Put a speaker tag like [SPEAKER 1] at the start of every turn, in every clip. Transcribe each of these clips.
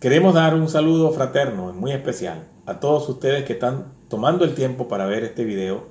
[SPEAKER 1] Queremos dar un saludo fraterno, muy especial, a todos ustedes que están tomando el tiempo para ver este video,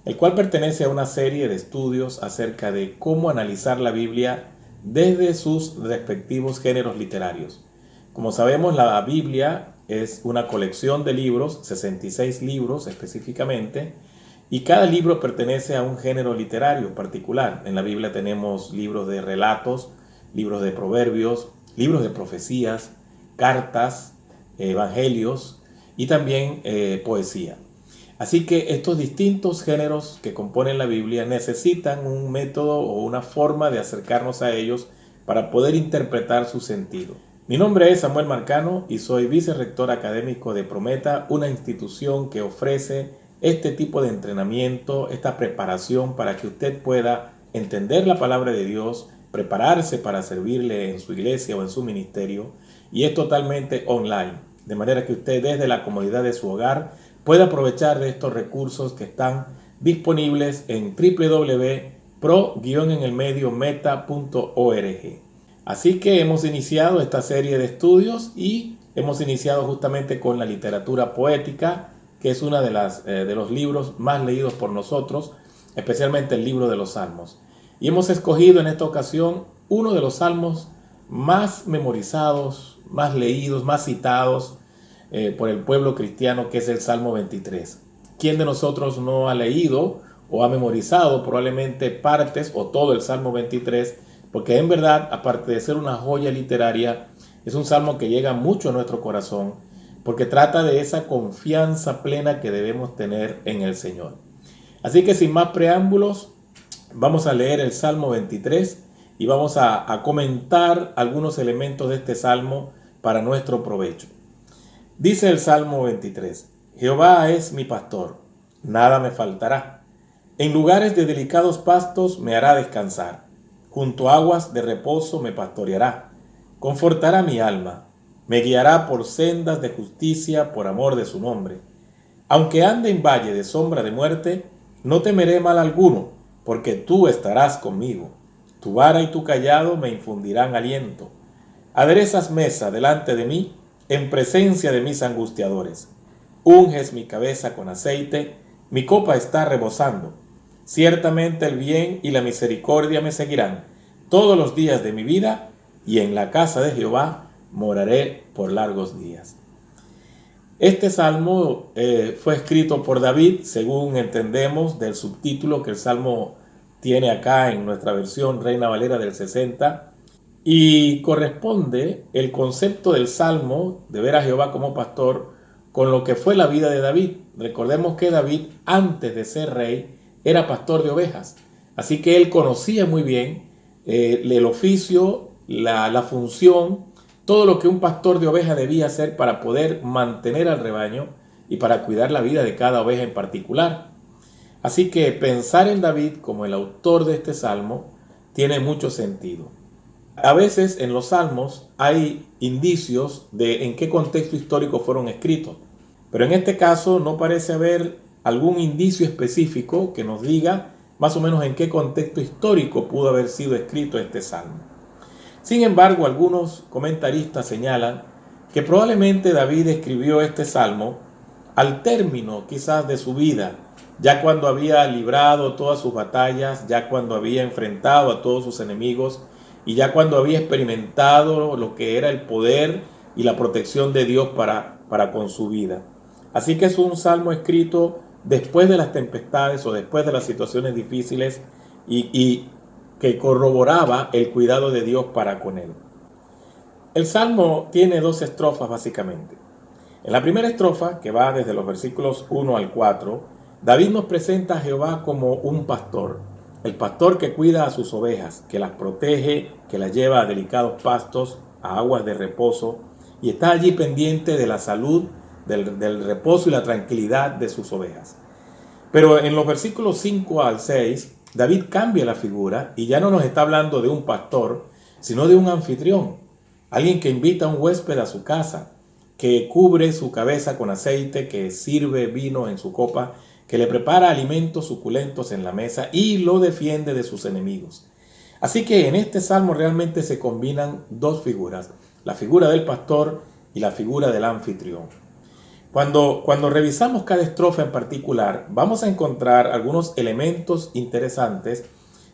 [SPEAKER 1] el cual pertenece a una serie de estudios acerca de cómo analizar la Biblia desde sus respectivos géneros literarios. Como sabemos, la Biblia es una colección de libros, 66 libros específicamente, y cada libro pertenece a un género literario particular. En la Biblia tenemos libros de relatos, libros de proverbios, libros de profecías, cartas, evangelios y también poesía. Así que estos distintos géneros que componen la Biblia necesitan un método o una forma de acercarnos a ellos para poder interpretar su sentido. Mi nombre es Samuel Marcano y soy vicerrector académico de Prometa, una institución que ofrece este tipo de entrenamiento, esta preparación para que usted pueda entender la palabra de Dios, prepararse para servirle en su iglesia o en su ministerio, y es totalmente online, de manera que usted desde la comodidad de su hogar puede aprovechar de estos recursos que están disponibles en www.pro-meta.org. Así que hemos iniciado esta serie de estudios y hemos iniciado justamente con la literatura poética, que es una de los libros más leídos por nosotros, especialmente el libro de los Salmos. Y hemos escogido en esta ocasión uno de los salmos más memorizados, más leídos, más citados por el pueblo cristiano, que es el Salmo 23. ¿Quién de nosotros no ha leído o ha memorizado probablemente partes o todo el Salmo 23? Porque en verdad, aparte de ser una joya literaria, es un salmo que llega mucho a nuestro corazón, porque trata de esa confianza plena que debemos tener en el Señor. Así que sin más preámbulos, vamos a leer el Salmo 23 y vamos a comentar algunos elementos de este salmo para nuestro provecho. Dice el Salmo 23: Jehová es mi pastor, nada me faltará. En lugares de delicados pastos me hará descansar. Junto a aguas de reposo me pastoreará. Confortará mi alma. Me guiará por sendas de justicia por amor de su nombre. Aunque ande en valle de sombra de muerte, no temeré mal alguno, porque tú estarás conmigo. Tu vara y tu cayado me infundirán aliento. Aderezas mesa delante de mí, en presencia de mis angustiadores. Unges mi cabeza con aceite, mi copa está rebosando. Ciertamente el bien y la misericordia me seguirán todos los días de mi vida, y en la casa de Jehová moraré por largos días. Este salmo fue escrito por David, según entendemos del subtítulo que el salmo tiene acá en nuestra versión Reina Valera del 60, y corresponde el concepto del salmo de ver a Jehová como pastor con lo que fue la vida de David. Recordemos que David, antes de ser rey, era pastor de ovejas, así que él conocía muy bien el oficio, la función, todo lo que un pastor de ovejas debía hacer para poder mantener al rebaño y para cuidar la vida de cada oveja en particular. Así que pensar en David como el autor de este salmo tiene mucho sentido. A veces en los salmos hay indicios de en qué contexto histórico fueron escritos, pero en este caso no parece haber algún indicio específico que nos diga más o menos en qué contexto histórico pudo haber sido escrito este salmo. Sin embargo, algunos comentaristas señalan que probablemente David escribió este salmo al término quizás de su vida, ya cuando había librado todas sus batallas, ya cuando había enfrentado a todos sus enemigos y ya cuando había experimentado lo que era el poder y la protección de Dios para con su vida. Así que es un salmo escrito después de las tempestades o después de las situaciones difíciles y que corroboraba el cuidado de Dios para con él. El salmo tiene dos estrofas básicamente. En la primera estrofa, que va desde los versículos 1 al 4, David nos presenta a Jehová como un pastor, el pastor que cuida a sus ovejas, que las protege, que las lleva a delicados pastos, a aguas de reposo, y está allí pendiente de la salud, del reposo y la tranquilidad de sus ovejas. Pero en los versículos 5 al 6, David cambia la figura y ya no nos está hablando de un pastor, sino de un anfitrión, alguien que invita a un huésped a su casa, que cubre su cabeza con aceite, que sirve vino en su copa, que le prepara alimentos suculentos en la mesa y lo defiende de sus enemigos. Así que en este salmo realmente se combinan dos figuras, la figura del pastor y la figura del anfitrión. Cuando revisamos cada estrofa en particular, vamos a encontrar algunos elementos interesantes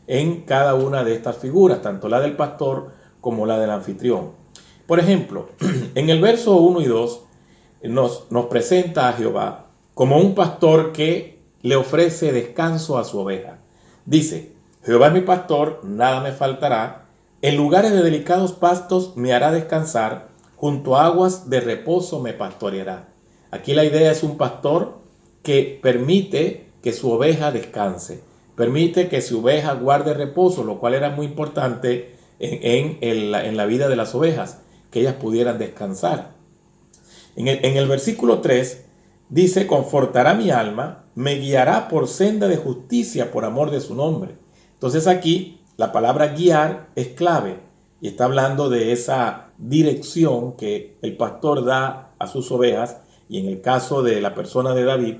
[SPEAKER 1] en cada una de estas figuras, tanto la del pastor como la del anfitrión. Por ejemplo, en el verso 1 y 2 nos presenta a Jehová como un pastor que le ofrece descanso a su oveja. Dice: Jehová es mi pastor, nada me faltará. En lugares de delicados pastos me hará descansar, junto a aguas de reposo me pastoreará. Aquí la idea es un pastor que permite que su oveja descanse, permite que su oveja guarde reposo, lo cual era muy importante en la vida de las ovejas, que ellas pudieran descansar. En el versículo 3 dice: confortará mi alma, me guiará por senda de justicia por amor de su nombre. Entonces aquí la palabra guiar es clave y está hablando de esa dirección que el pastor da a sus ovejas, y en el caso de la persona de David,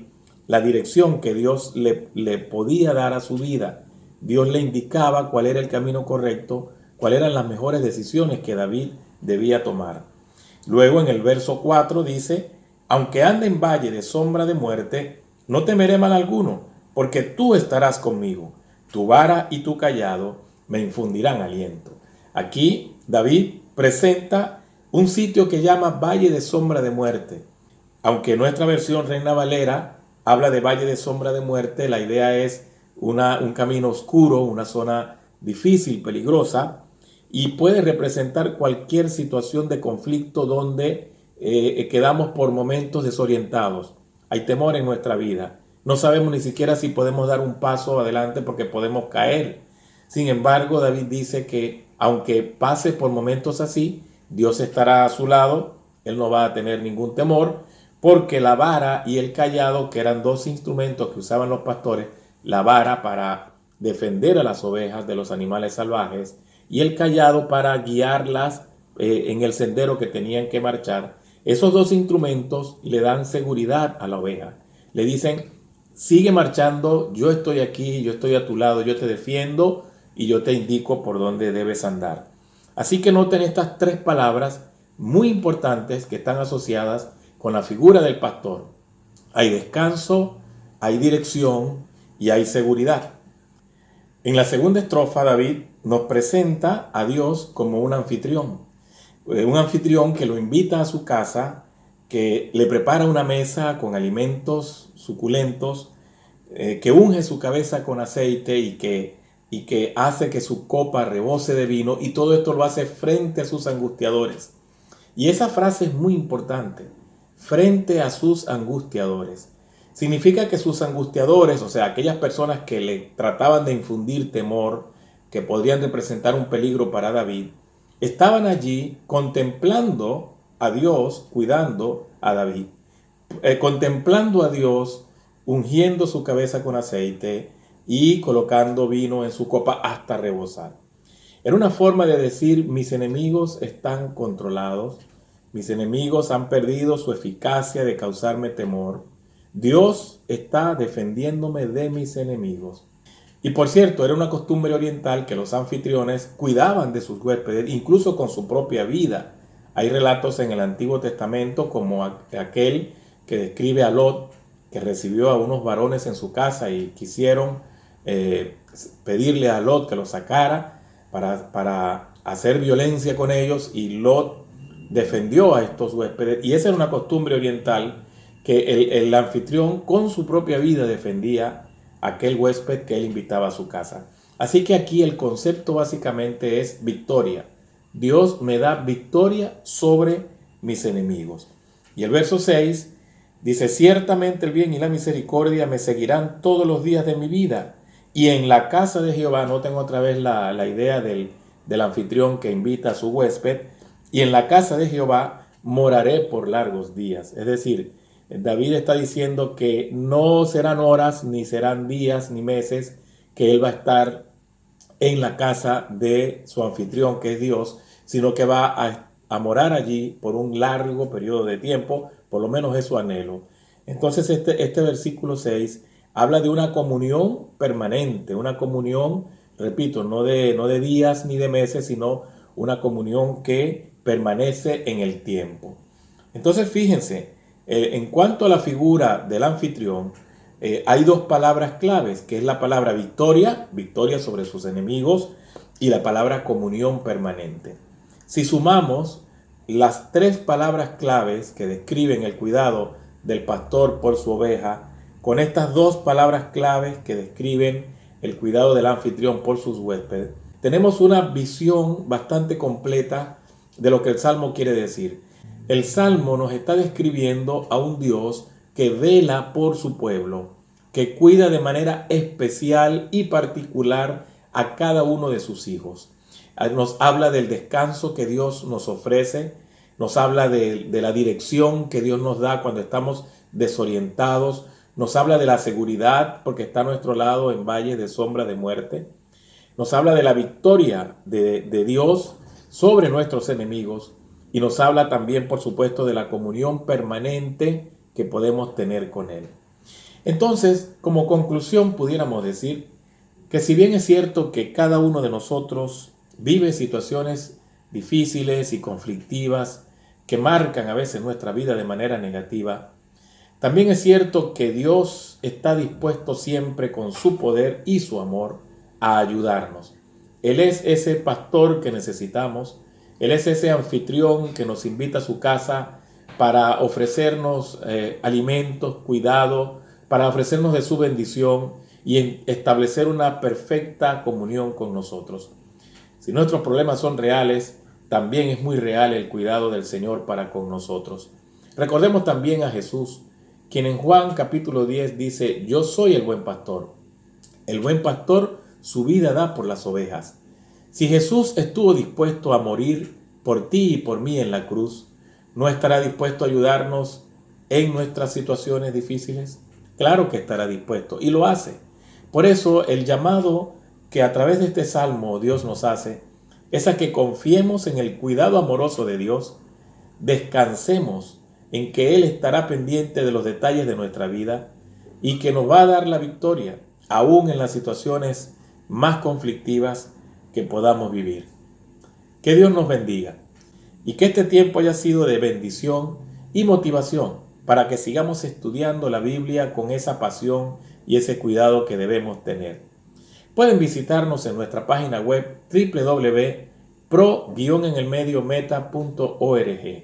[SPEAKER 1] la dirección que Dios le podía dar a su vida. Dios le indicaba cuál era el camino correcto, cuáles eran las mejores decisiones que David debía tomar. Luego en el verso 4 dice: aunque ande en valle de sombra de muerte, no temeré mal alguno, porque tú estarás conmigo. Tu vara y tu callado me infundirán aliento. Aquí David presenta un sitio que llama Valle de Sombra de Muerte. Aunque nuestra versión Reina Valera habla de Valle de Sombra de Muerte, la idea es un camino oscuro, una zona difícil, peligrosa, y puede representar cualquier situación de conflicto donde quedamos por momentos desorientados. Hay temor en nuestra vida. No sabemos ni siquiera si podemos dar un paso adelante porque podemos caer. Sin embargo, David dice que aunque pase por momentos así, Dios estará a su lado. Él no va a tener ningún temor, porque la vara y el callado, que eran dos instrumentos que usaban los pastores, la vara para defender a las ovejas de los animales salvajes y el callado para guiarlas en el sendero que tenían que marchar. Esos dos instrumentos le dan seguridad a la oveja. Le dicen: sigue marchando, yo estoy aquí, yo estoy a tu lado, yo te defiendo y yo te indico por dónde debes andar. Así que noten estas tres palabras muy importantes que están asociadas con la figura del pastor. Hay descanso, hay dirección y hay seguridad. En la segunda estrofa, David nos presenta a Dios como un anfitrión que lo invita a su casa, que le prepara una mesa con alimentos suculentos, que unge su cabeza con aceite y que hace que su copa rebose de vino, y todo esto lo hace frente a sus angustiadores. Y esa frase es muy importante: frente a sus angustiadores. Significa que sus angustiadores, o sea, aquellas personas que le trataban de infundir temor, que podrían representar un peligro para David, estaban allí contemplando a Dios, cuidando a David, contemplando a Dios, ungiendo su cabeza con aceite y colocando vino en su copa hasta rebosar. Era una forma de decir: mis enemigos están controlados, mis enemigos han perdido su eficacia de causarme temor. Dios está defendiéndome de mis enemigos. Y por cierto, era una costumbre oriental que los anfitriones cuidaban de sus huéspedes, incluso con su propia vida. Hay relatos en el Antiguo Testamento como aquel que describe a Lot, que recibió a unos varones en su casa y quisieron pedirle a Lot que los sacara para hacer violencia con ellos, y Lot defendió a estos huéspedes. Y esa era una costumbre oriental, que el anfitrión con su propia vida defendía a aquel huésped que él invitaba a su casa. Así que aquí el concepto básicamente es victoria. Dios me da victoria sobre mis enemigos. Y el verso 6 dice: ciertamente el bien y la misericordia me seguirán todos los días de mi vida, y en la casa de Jehová, noten otra vez la idea del anfitrión que invita a su huésped, y en la casa de Jehová moraré por largos días. Es decir, David está diciendo que no serán horas, ni serán días, ni meses que él va a estar en la casa de su anfitrión, que es Dios, sino que va a morar allí por un largo periodo de tiempo. Por lo menos es su anhelo. Entonces este versículo 6 habla de una comunión permanente, una comunión, repito, no de días ni de meses, sino una comunión que permanece en el tiempo. Entonces fíjense, en cuanto a la figura del anfitrión, hay dos palabras claves, que es la palabra victoria, victoria sobre sus enemigos, y la palabra comunión permanente. Si sumamos las tres palabras claves que describen el cuidado del pastor por su oveja, con estas dos palabras claves que describen el cuidado del anfitrión por sus huéspedes, tenemos una visión bastante completa de lo que el Salmo quiere decir. El Salmo nos está describiendo a un Dios que vela por su pueblo, que cuida de manera especial y particular a cada uno de sus hijos. Nos habla del descanso que Dios nos ofrece, nos habla de la dirección que Dios nos da cuando estamos desorientados, nos habla de la seguridad porque está a nuestro lado en valles de sombra de muerte, nos habla de la victoria de Dios sobre nuestros enemigos y nos habla también, por supuesto, de la comunión permanente que podemos tener con Él. Entonces, como conclusión, pudiéramos decir que si bien es cierto que cada uno de nosotros vive situaciones difíciles y conflictivas que marcan a veces nuestra vida de manera negativa, también es cierto que Dios está dispuesto siempre con su poder y su amor a ayudarnos. Él es ese pastor que necesitamos, Él es ese anfitrión que nos invita a su casa para ofrecernos alimentos, cuidado, para ofrecernos de su bendición y establecer una perfecta comunión con nosotros. Si nuestros problemas son reales, también es muy real el cuidado del Señor para con nosotros. Recordemos también a Jesús, quien en Juan capítulo 10 dice: yo soy el buen pastor. El buen pastor su vida da por las ovejas. Si Jesús estuvo dispuesto a morir por ti y por mí en la cruz, ¿no estará dispuesto a ayudarnos en nuestras situaciones difíciles? Claro que estará dispuesto y lo hace. Por eso el llamado que a través de este salmo Dios nos hace es a que confiemos en el cuidado amoroso de Dios, descansemos en que Él estará pendiente de los detalles de nuestra vida y que nos va a dar la victoria, aún en las situaciones más conflictivas que podamos vivir. Que Dios nos bendiga y que este tiempo haya sido de bendición y motivación para que sigamos estudiando la Biblia con esa pasión y ese cuidado que debemos tener. Pueden visitarnos en nuestra página web www.pro-enelmediometa.org.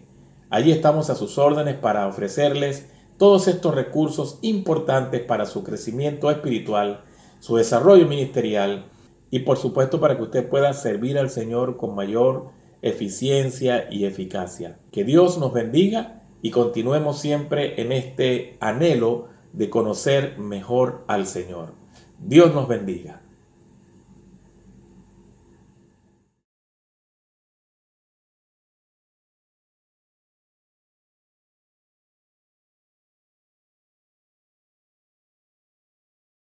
[SPEAKER 1] Allí estamos a sus órdenes para ofrecerles todos estos recursos importantes para su crecimiento espiritual, su desarrollo ministerial y por supuesto para que usted pueda servir al Señor con mayor eficiencia y eficacia. Que Dios nos bendiga y continuemos siempre en este anhelo de conocer mejor al Señor. Dios nos bendiga.